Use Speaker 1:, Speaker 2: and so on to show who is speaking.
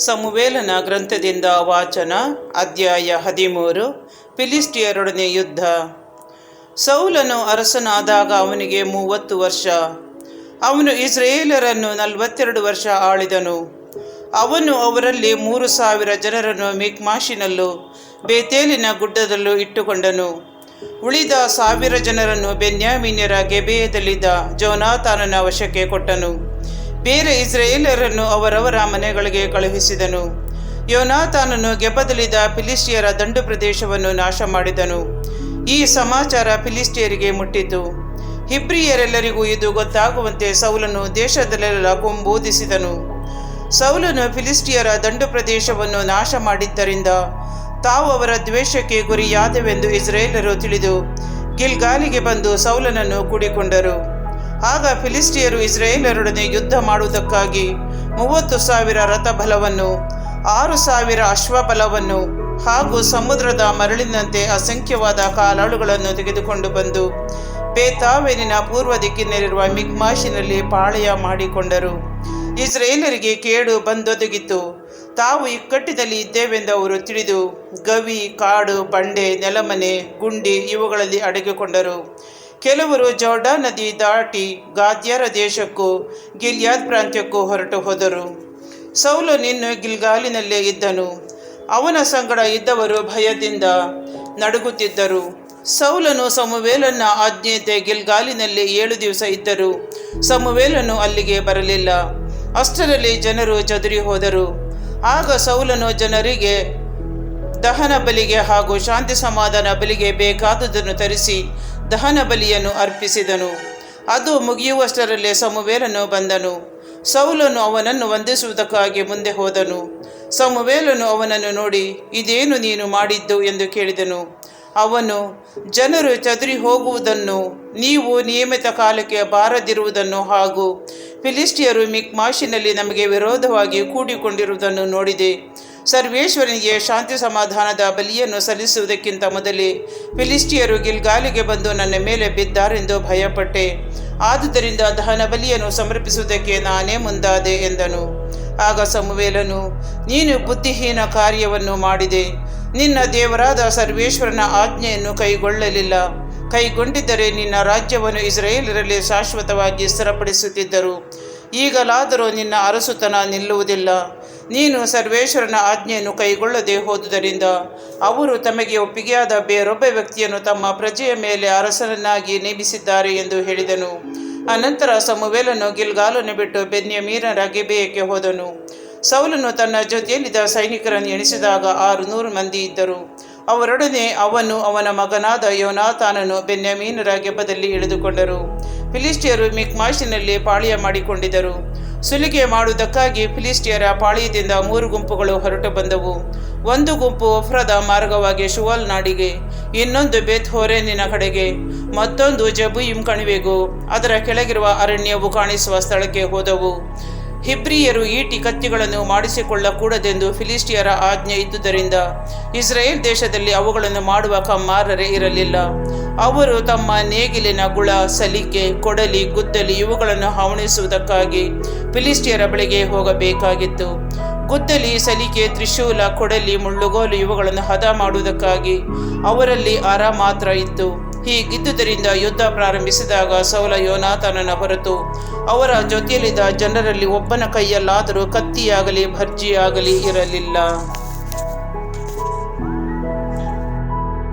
Speaker 1: ಸಮುವೇಲನ ಗ್ರಂಥದಿಂದ ವಾಚನ. ಅಧ್ಯಾಯ 13. ಫಿಲಿಷ್ಟಿಯರೊಡನೆ ಯುದ್ಧ. ಸೌಲನು ಅರಸನಾದಾಗ ಅವನಿಗೆ 30 ವರ್ಷ. ಅವನು ಇಸ್ರಾಯೇಲರನ್ನು 42 ವರ್ಷ ಆಳಿದನು. ಅವನು ಅವರಲ್ಲಿ 3,000 ಜನರನ್ನು ಮಿಕ್ಮಾಷಿನಲ್ಲೂ ಬೇತೇಲಿನ ಗುಡ್ಡದಲ್ಲೂ ಇಟ್ಟುಕೊಂಡನು. ಉಳಿದ 1,000 ಜನರನ್ನು ಬೆನ್ಯಾಮೀನ್ಯರ ಗೆಬೆಯದಲ್ಲಿದ್ದ ಜೋನಾತಾನನ ವಶಕ್ಕೆ ಕೊಟ್ಟನು. ಬೇರೆ ಇಸ್ರಾಯೇಲರನ್ನು ಅವರವರ ಮನೆಗಳಿಗೆ ಕಳುಹಿಸಿದನು. ಯೋನಾತಾನನು ಗೆಬದಲ್ಲಿದ್ದ ಫಿಲಿಷ್ಟಿಯರ ದಂಡು ಪ್ರದೇಶವನ್ನು ನಾಶ ಮಾಡಿದನು. ಈ ಸಮಾಚಾರ ಫಿಲಿಷ್ಟಿಯರಿಗೆ ಮುಟ್ಟಿತು. ಹಿಬ್ರಿಯರೆಲ್ಲರಿಗೂ ಇದು ಗೊತ್ತಾಗುವಂತೆ ಸೌಲನು ದೇಶದಲ್ಲೆಲ್ಲ ಕೊಂಬೂದಿಸಿದನು. ಸೌಲನು ಫಿಲಿಷ್ಟಿಯರ ದಂಡು ಪ್ರದೇಶವನ್ನು ನಾಶ ಮಾಡಿದ್ದರಿಂದ ತಾವು ಅವರ ದ್ವೇಷಕ್ಕೆ ಗುರಿಯಾದವೆಂದು ಇಸ್ರಾಯೇಲರು ತಿಳಿದು ಗಿಲ್ಗಾಲಿಗೆ ಬಂದು ಸೌಲನನ್ನು ಕೂಡಿಕೊಂಡರು. ಆಗ ಫಿಲಿಷ್ಟಿಯರು ಇಸ್ರಾಯೇಲರೊಡನೆ ಯುದ್ಧ ಮಾಡುವುದಕ್ಕಾಗಿ 30,000 ರಥಬಲವನ್ನು, 6,000 ಅಶ್ವಬಲವನ್ನು ಹಾಗೂ ಸಮುದ್ರದ ಮರಳಿನಂತೆ ಅಸಂಖ್ಯವಾದ ಕಾಲಾಳುಗಳನ್ನು ತೆಗೆದುಕೊಂಡು ಬಂದು ಬೇತಾವೆನಿನ ಪೂರ್ವ ದಿಕ್ಕಿನಲ್ಲಿರುವ ಮಿಕ್ಮಾಷಿನಲ್ಲಿ ಪಾಳೆಯ ಮಾಡಿಕೊಂಡರು. ಇಸ್ರಾಯೇಲರಿಗೆ ಕೇಡು ಬಂದೊದಗಿತು. ತಾವು ಇಕ್ಕಟ್ಟಿನಲ್ಲಿ ಇದ್ದೇವೆಂದು ಅವರು ತಿಳಿದು ಗವಿ, ಕಾಡು, ಬಂಡೆ, ನೆಲಮನೆ, ಗುಂಡಿ ಇವುಗಳಲ್ಲಿ ಅಡಗಿಕೊಂಡರು. ಕೆಲವರು ಜೋರ್ಡಾನ್ ನದಿ ದಾಟಿ ಗಾದ್ಯರ ದೇಶಕ್ಕೂ ಗಿಲ್ಯಾದ್ ಪ್ರಾಂತ್ಯಕ್ಕೂ ಹೊರಟು ಹೋದರು. ಸೌಲನು ಇನ್ನು ಗಿಲ್ಗಾಲಿನಲ್ಲೇ ಇದ್ದನು. ಅವನ ಸಂಗಡ ಇದ್ದವರು ಭಯದಿಂದ ನಡುಗುತ್ತಿದ್ದರು. ಸೌಲನು ಸಮುವೇಲನ ಆಜ್ಞೆಯಂತೆ ಗಿಲ್ಗಾಲಿನಲ್ಲಿ 7 ದಿವಸ ಇದ್ದರು. ಸಮುವೇಲನು ಅಲ್ಲಿಗೆ ಬರಲಿಲ್ಲ. ಅಷ್ಟರಲ್ಲಿ ಜನರು ಚದುರಿ ಹೋದರು. ಆಗ ಸೌಲನು ಜನರಿಗೆ ದಹನ ಬಲಿಗೆ ಹಾಗೂ ಶಾಂತಿ ಸಮಾಧಾನ ಬಲಿಗೆ ಬೇಕಾದುದನ್ನು ತರಿಸಿ ದಹನ ಬಲಿಯನ್ನು ಅರ್ಪಿಸಿದನು. ಅದು ಮುಗಿಯುವಷ್ಟರಲ್ಲೇ ಸಮುವೇಲನು ಬಂದನು. ಸೌಲನು ಅವನನ್ನು ವಂದಿಸುವುದಕ್ಕಾಗಿ ಮುಂದೆ ಹೋದನು. ಸಮುವೇಲನು ಅವನನ್ನು ನೋಡಿ, ಇದೇನು ನೀನು ಮಾಡಿದ್ದು ಎಂದು ಕೇಳಿದನು. ಅವನು, ಜನರು ಚದುರಿ ಹೋಗುವುದನ್ನು, ನೀವು ನಿಯಮಿತ ಕಾಲಕ್ಕೆ ಬಾರದಿರುವುದನ್ನು ಹಾಗೂ ಫಿಲಿಷ್ಟಿಯರು ಮಿಕ್ಮಾಷಿನಲ್ಲಿ ನಮಗೆ ವಿರೋಧವಾಗಿ ಕೂಡಿಕೊಂಡಿರುವುದನ್ನು ನೋಡಿದೆ. ಸರ್ವೇಶ್ವರನಿಗೆ ಶಾಂತಿ ಸಮಾಧಾನದ ಬಲಿಯನ್ನು ಸಲ್ಲಿಸುವುದಕ್ಕಿಂತ ಮೊದಲೇ ಫಿಲಿಷ್ಟಿಯರು ಗಿಲ್ಗಾಲಿಗೆ ಬಂದು ನನ್ನ ಮೇಲೆ ಬಿದ್ದಾರೆಂದು ಭಯಪಟ್ಟೆ. ಆದುದರಿಂದ ದಹನ ಬಲಿಯನ್ನು ಸಮರ್ಪಿಸುವುದಕ್ಕೆ ನಾನೇ ಮುಂದಾದೆ ಎಂದನು. ಆಗ ಸಮುವೇಲನು, ನೀನು ಬುದ್ಧಿಹೀನ ಕಾರ್ಯವನ್ನು ಮಾಡಿದೆ. ನಿನ್ನ ದೇವರಾದ ಸರ್ವೇಶ್ವರನ ಆಜ್ಞೆಯನ್ನು ಕೈಗೊಳ್ಳಲಿಲ್ಲ. ಕೈಗೊಂಡಿದ್ದರೆ ನಿನ್ನ ರಾಜ್ಯವನ್ನು ಇಸ್ರಾಯೇಲರಲ್ಲಿ ಶಾಶ್ವತವಾಗಿ ಸ್ಥಿರಪಡಿಸುತ್ತಿದ್ದರು. ಈಗಲಾದರೂ ನಿನ್ನ ಅರಸುತನ ನಿಲ್ಲುವುದಿಲ್ಲ. ನೀನು ಸರ್ವೇಶ್ವರನ ಆಜ್ಞೆಯನ್ನು ಕೈಗೊಳ್ಳದೆ ಹೋದುದರಿಂದ ಅವರು ತಮಗೆ ಒಪ್ಪಿಗೆಯಾದ ಬೇರೊಬ್ಬ ವ್ಯಕ್ತಿಯನ್ನು ತಮ್ಮ ಪ್ರಜೆಯ ಮೇಲೆ ಅರಸನನ್ನಾಗಿ ನೇಮಿಸಿದ್ದಾರೆ ಎಂದು ಹೇಳಿದನು. ಅನಂತರ ಸಮುವೇಲನು ಗಿಲ್ಗಾಲನ್ನು ಬಿಟ್ಟು ಬೆನ್ಯಾಮೀನರ ಗಿಬೆಯಕ್ಕೆ ಹೋದನು. ಸೌಲನು ತನ್ನ ಜೊತೆಯಲ್ಲಿದ್ದ ಸೈನಿಕರನ್ನು ಎಣಿಸಿದಾಗ 600 ಮಂದಿ ಇದ್ದರು. ಅವರೊಡನೆ ಅವನು, ಅವನ ಮಗನಾದ ಯೋನಾತಾನನು ಬೆನ್ಯಾಮೀನರ ಗೆಬದಲ್ಲಿ ಇಳಿದುಕೊಂಡರು. ಫಿಲಿಷ್ಟಿಯರು ಮಿಕ್ಮಾಷಿನಲ್ಲಿ ಪಾಳೆಯ ಮಾಡಿಕೊಂಡಿದ್ದರು. ಸುಲಿಗೆ ಮಾಡುವುದಕ್ಕಾಗಿ ಫಿಲಿಷ್ಟಿಯರ ಪಾಳೆಯದಿಂದ 3 ಗುಂಪುಗಳು ಹೊರಟು ಬಂದವು. ಒಂದು ಗುಂಪು ಒಫ್ರದ ಮಾರ್ಗವಾಗಿ ಶುವಾಲ್ ನಾಡಿಗೆ, ಇನ್ನೊಂದು ಬೇತ್ ಹೋರೇನಿನ ಕಡೆಗೆ, ಮತ್ತೊಂದು ಜಬುಯಿಮ್ ಕಣಿವೆಗೂ ಅದರ ಕೆಳಗಿರುವ ಅರಣ್ಯವು ಕಾಣಿಸುವ ಸ್ಥಳಕ್ಕೆ ಹೋದವು. ಹಿಬ್ರಿಯರು ಈಟಿ ಕತ್ತಿಗಳನ್ನು ಮಾಡಿಸಿಕೊಳ್ಳಕೂಡದೆಂದು ಫಿಲಿಷ್ಟಿಯರ ಆಜ್ಞೆ ಇದ್ದುದರಿಂದ ಇಸ್ರಾಯೇಲ್ ದೇಶದಲ್ಲಿ ಅವುಗಳನ್ನು ಮಾಡುವ ಕಮ್ಮಾರರೇ ಇರಲಿಲ್ಲ. ಅವರು ತಮ್ಮ ನೇಗಿಲಿನ ಗುಳ, ಸಲಿಕೆ, ಕೊಡಲಿ, ಗುದ್ದಲಿ ಇವುಗಳನ್ನು ಹವಣಿಸುವುದಕ್ಕಾಗಿ ಫಿಲಿಷ್ಟಿಯರ ಬಳಿಗೆ ಹೋಗಬೇಕಾಗಿತ್ತು. ಗುದ್ದಲಿ, ಸಲಿಕೆ, ತ್ರಿಶೂಲ, ಕೊಡಲಿ, ಮುಳ್ಳುಗೋಲು ಇವುಗಳನ್ನು ಹದ ಮಾಡುವುದಕ್ಕಾಗಿ ಅವರಲ್ಲಿ ಅರ ಮಾತ್ರ ಇತ್ತು. ಹೀಗಿದ್ದುದರಿಂದ ಯುದ್ಧ ಪ್ರಾರಂಭಿಸಿದಾಗ ಸೌಲ ಯೋನಾತಾನನ ಹೊರತು ಅವರ ಜೊತೆಯಲ್ಲಿದ್ದ ಜನರಲ್ಲಿ ಒಬ್ಬನ ಕೈಯಲ್ಲಾದರೂ ಕತ್ತಿಯಾಗಲಿ ಭರ್ಜಿಯಾಗಲಿ ಇರಲಿಲ್ಲ.